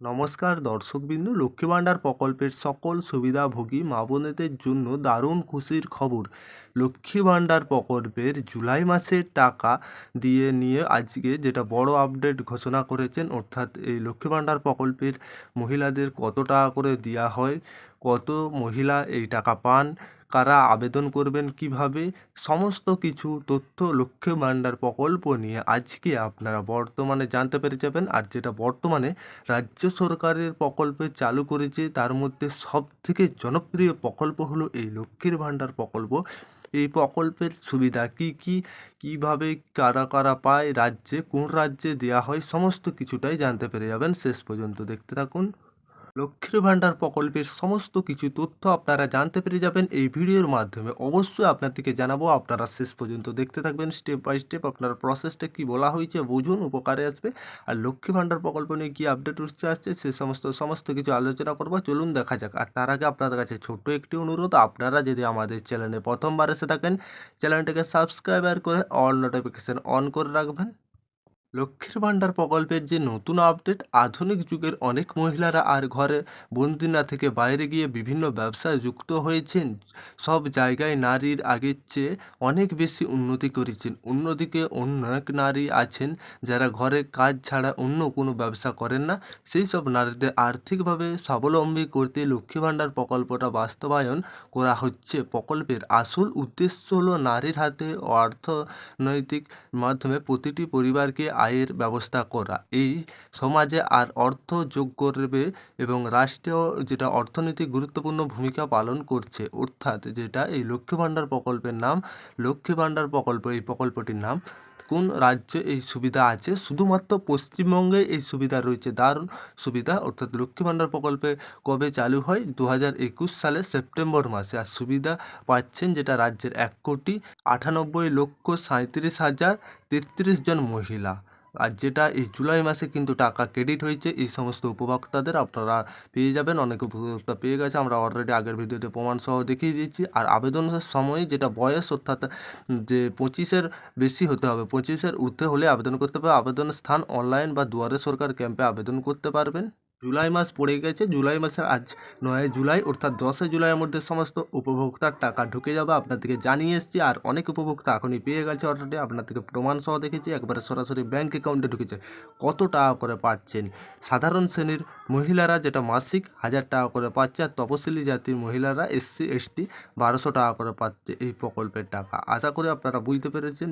নমস্কার দর্শকবৃন্দ, লক্ষ্মী ভাণ্ডার প্রকল্পের সকল সুবিধাভোগী মা বোনেদের জন্য দারুণ খুশির খবর। লক্ষ্মী ভাণ্ডার প্রকল্পের জুলাই মাসের টাকা দিয়ে নিয়ে আজকে যেটা বড় আপডেট ঘোষণা করেছেন, অর্থাৎ এই লক্ষ্মী ভাণ্ডার প্রকল্পের মহিলাদের কত টাকা করে দেওয়া হয়, কত মহিলা এই টাকা পান, কারা আবেদন করবেন, কিভাবে, সমস্ত কিছু তথ্য লক্ষ্মী ভাণ্ডার প্রকল্প নিয়ে আজকে আপনারা বর্তমানে জানতে পেরে যাবেন। আর যেটা বর্তমানে রাজ্য সরকারের প্রকল্পে চালু করেছে তার মধ্যে সবথেকে জনপ্রিয় প্রকল্প হলো এই লক্ষ্মীর ভাণ্ডার প্রকল্প। এই প্রকল্পের সুবিধা কি কি, কিভাবে কারা কারা পায়, রাজ্যে কোন রাজ্যে দেওয়া হয়, সমস্ত কিছুটাই জানতে পেরে যাবেন। শেষ পর্যন্ত দেখতে থাকুন। লক্ষ্মীর ভাণ্ডার প্রকল্পের সমস্ত কিছু তথ্য আপনারা জানতে পেরে যাবেন এই ভিডিওর মাধ্যমে। অবশ্যই আপনাদেরকে জানাবো, আপনারা শেষ পর্যন্ত দেখতে থাকবেন। স্টেপ বাই স্টেপ আপনার প্রসেসটা কি বলা হয়েছে বুঝুন, উপকারে আসবে। আর লক্ষ্মী ভাণ্ডার প্রকল্প নিয়ে কী আপডেট আসছে সে সমস্ত কিছু আলোচনা করবো, চলুন দেখা যাক। আর তার আগে আপনাদের কাছে ছোট্ট একটি অনুরোধ, আপনারা যদি আমাদের চ্যানেলে প্রথমবার এসে থাকেন, চ্যানেলটাকে সাবস্ক্রাইবার করে অল নোটিফিকেশান অন করে রাখবেন। লক্ষ্মীর ভাণ্ডার প্রকল্পের যে নতুন আপডেট, আধুনিক যুগের অনেক মহিলারা আর ঘরে বন্দি না থেকে বাইরে গিয়ে বিভিন্ন ব্যবসায় যুক্ত হয়েছেন। সব জায়গায় নারীর আগের চেয়ে অনেক বেশি উন্নতি করেছেন। অন্যদিকে অনেক নারী আছেন যারা ঘরে কাজ ছাড়া অন্য কোনো ব্যবসা করেন না। সেই সব নারীদের আর্থিকভাবে স্বাবলম্বী করতে লক্ষ্মী ভাণ্ডার প্রকল্পটা বাস্তবায়ন করা হচ্ছে। প্রকল্পের আসল উদ্দেশ্য হলো নারীর হাতে অর্থনৈতিক মাধ্যমে প্রতিটি পরিবারকে আয়ের ব্যবস্থা করা। এই সমাজে আর অর্থ যোগ করবে এবং রাষ্ট্রীয় যেটা অর্থনৈতিক গুরুত্বপূর্ণ ভূমিকা পালন করছে। অর্থাৎ যেটা এই লক্ষ্মী ভাণ্ডার প্রকল্পের নাম, লক্ষ্মী ভাণ্ডার প্রকল্প, এই প্রকল্পটির নাম কোন রাজ্যে এই সুবিধা আছে, শুধুমাত্র পশ্চিমবঙ্গে এই সুবিধা রয়েছে। দারুণ সুবিধা। অর্থাৎ লক্ষ্মী ভাণ্ডার প্রকল্পে কবে চালু হয়? 2021 সালের সেপ্টেম্বর মাসে। আর সুবিধা পাচ্ছেন যেটা রাজ্যের 1,98,37,33 জন মহিলা। আর যেটা এই জুলাই মাসে কিন্তু টাকা ক্রেডিট হয়েছে এই সমস্ত উপভোক্তাদের, আপনারা পেয়ে যাবেন। অনেক উপভোক্তা পেয়ে গেছে, আমরা অলরেডি আগের ভিডিওতে প্রমাণ সহ দেখিয়ে দিয়েছি। আর আবেদনের সময় যেটা বয়স, অর্থাৎ যে 25-এর বেশি হতে হবে, 25-এর ঊর্ধ্বে হলে আবেদন করতে পারবে। আবেদনের স্থান অনলাইন বা দুয়ারে সরকার ক্যাম্পে আবেদন করতে পারবেন। জুলাই মাস পড়ে গেছে, জুলাই মাসের আজ 9 জুলাই, অর্থাৎ 10 জুলাইয়ের মধ্যে সমস্ত উপভোক্তার টাকা ঢুকে যাবে। আপনাদেরকে জানিয়ে এসেছি। আর অনেক উপভোক্তা এখনই পেয়ে গেছে অলরেডি, আপনাদেরকে প্রমাণ সহ দেখেছি। একবারে সরাসরি ব্যাঙ্ক অ্যাকাউন্টে ঢুকেছে। কত টাকা করে পাচ্ছেন? সাধারণ শ্রেণীর মহিলারা যেটা মাসিক 1000 টাকা করে পাচ্ছে, আর তপশিলি জাতির মহিলারা SC ST 1200 টাকা করে পাচ্ছে এই প্রকল্পের টাকা। আশা করি আপনারা বুঝতে পেরেছেন।